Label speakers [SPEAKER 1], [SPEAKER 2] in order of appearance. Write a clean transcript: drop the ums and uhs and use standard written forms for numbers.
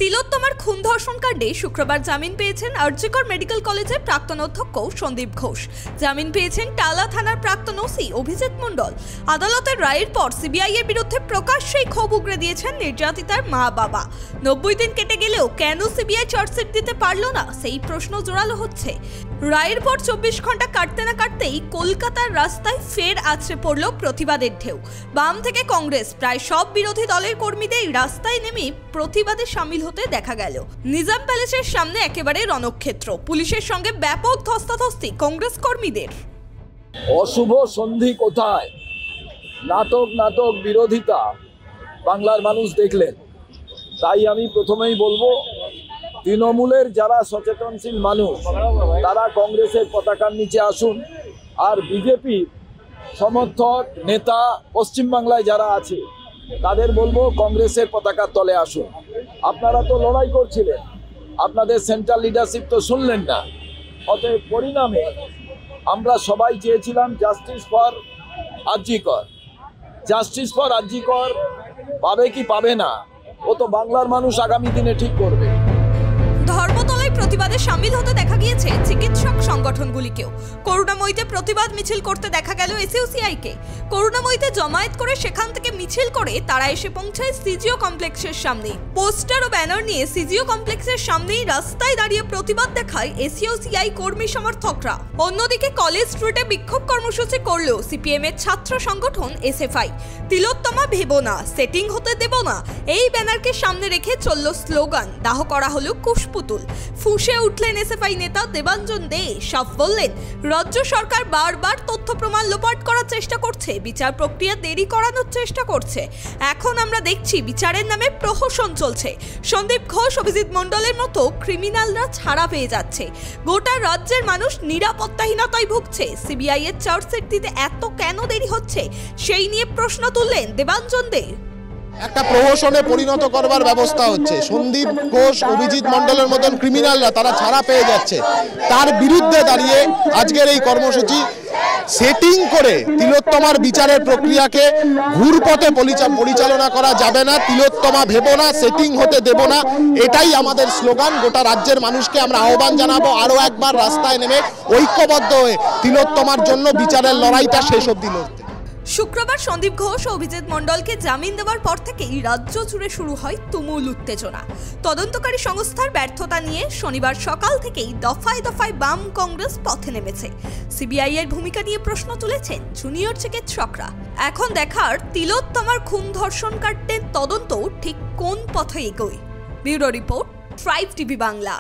[SPEAKER 1] তিলোত্তমার খুন ধর্ষণ কাণ্ডে শুক্রবার জামিন পেয়েছেন আরজিকর মেডিকেল কলেজের প্রাক্তন অধ্যক্ষ সন্দীপ ঘোষ। জামিন পেয়েছেন টালা থানার প্রাক্তন ওসি অভিজিৎ মণ্ডল। আদালতের রায়ের পর সিবিআই এর বিরুদ্ধে প্রকাশ্যেই ক্ষোভ উগরে দিয়েছেন নির্যাতিতার মা বাবা। 90 দিন কেটে গেলেও কেন সিবিআই চার্জশিট দিতে পারল না, সেই প্রশ্ন জোরালো হচ্ছে। রায়ের পর 24 ঘন্টা কাটতে না কাটতেই কলকাতার রাস্তায় ফের আছড়ে পড়ল প্রতিবাদের ঢেউ। বাম থেকে কংগ্রেস প্রায় সব বিরোধী দলের কর্মীদের রাস্তায় নেমে প্রতিবাদে সামিল হতে দেখা গেল। নিজাম প্যালেসের সামনে একেবারে রণক্ষেত্র, পুলিশের সঙ্গে ব্যাপক ধস্তাধস্তি কংগ্রেস কর্মীদের।
[SPEAKER 2] অশুভ সন্ধি কোথায়? নাটক বিরোধিতা বাংলার মানুষ দেখলেন। তাই আমি প্রথমেই বলবো, তৃণমূলের যারা সচেতনশীল মানুষ তারা কংগ্রেসের পতাকার নিচে আসুন, আর বিজেপির সমর্থক নেতা পশ্চিমবাংলায় যারা আছে তাদের বলবো কংগ্রেসের পতাকার তলে আসুন। আপনারা তো লড়াই করছিলেন, আপনাদের সেন্ট্রাল লিডারশিপ তো শুনলেন না। অতএব পরিণামে আমরা সবাই চেয়েছিলাম justice for RG Kar. Justice for RG Kar পাবে কি পাবে না, ও তো বাংলার মানুষ আগামী দিনে ঠিক করবে।
[SPEAKER 1] ধর্মতলায় প্রতিবাদে সামিল হতে দেখা গিয়েছে চিকিৎসক সংগঠনগুলিকেও। করুণাময়ীতে প্রতিবাদ মিছিল করতে দেখা গেল এসইউসিআইকে। করুণাময়ীতে জমায়েত করে সেখান থেকে মিছিল করে তারা এসে পৌঁছায় সিজিও কমপ্লেক্সের সামনে। পোস্টার ও ব্যানার নিয়ে সিজিও কমপ্লেক্সের সামনেই রাস্তায় দাঁড়িয়ে প্রতিবাদ দেখায় এসইউসিআই কর্মী সমর্থকরা। অন্যদিকে কলেজ স্ট্রিটে বিক্ষোভ কর্মসূচি করলেও সিপিএম এর ছাত্র সংগঠন এসএফআই। তিলোত্তমা ভেবো না, সেটিং হতে দেব না, এই ব্যানারকে সামনে রেখে চলল স্লোগান। দাহ করা হলো কুশপুতুল। ফুঁসে উঠলেন এসএফআই নেতা দেবাঞ্জন দে। সব বললেন, রাজ্য সরকার বারবার তথ্য প্রমাণ লোপাট করার চেষ্টা করছে, বিচার প্রক্রিয়া দেরি করানোর চেষ্টা করছে। এখন আমরা দেখছি বিচারের নামে প্রহসন চলছে। সন্দীপ ঘোষ, অভিজিৎ মণ্ডলের মতো ক্রিমিনালরা ছাড়া পেয়ে যাচ্ছে। গোটা রাজ্যের মানুষ নিরাপত্তাহীনতায় ভুগছে। সিবিআই এর চার্জশিট দিতে এত কেন দেরি হচ্ছে, সেই নিয়ে প্রশ্ন তুললেন দেবাঞ্জন দে।
[SPEAKER 3] একটা প্রহসনে পরিণত করবার ব্যবস্থা হচ্ছে। সন্দীপ ঘোষ, অভিজিৎ মণ্ডলের মতন ক্রিমিনালরা তারা ছাড়া পেয়ে যাচ্ছে। তার বিরুদ্ধে দাঁড়িয়ে আজকের এই কর্মসূচি। সেটিং করে তিলোত্তমার বিচারের প্রক্রিয়াকে ঘুরপথে পরিচালনা করা যাবে না। তিলোত্তমা ভেবো না, সেটিং হতে দেব না, এটাই আমাদের স্লোগান। গোটা রাজ্যের মানুষকে আমরা আহ্বান জানাবো আরও একবার রাস্তায় নেমে ঐক্যবদ্ধ হয়ে তিলোত্তমার জন্য বিচারের লড়াইটা শেষ অবধি লড়তে।
[SPEAKER 1] শুক্রবার সন্দীপ ঘোষ ও অভিজিৎ মণ্ডলকে জামিন দেওয়ার পর থেকেই রাজ্য জুড়ে শুরু হয় তুমুল উত্তেজনা। তদন্তকারী সংস্থার ব্যর্থতা নিয়ে শনিবার সকাল থেকেই দফায় দফায় বাম কংগ্রেস পথে নেমেছে। সিবিআই এর ভূমিকা নিয়ে প্রশ্ন তুলেছেন জুনিয়র চিকিৎসকরা। এখন দেখার তিলোত্তমার খুন ধর্ষণ কাণ্ডের তদন্ত ঠিক কোন পথে এগোয়। Bureau report, tribe TV Bangla.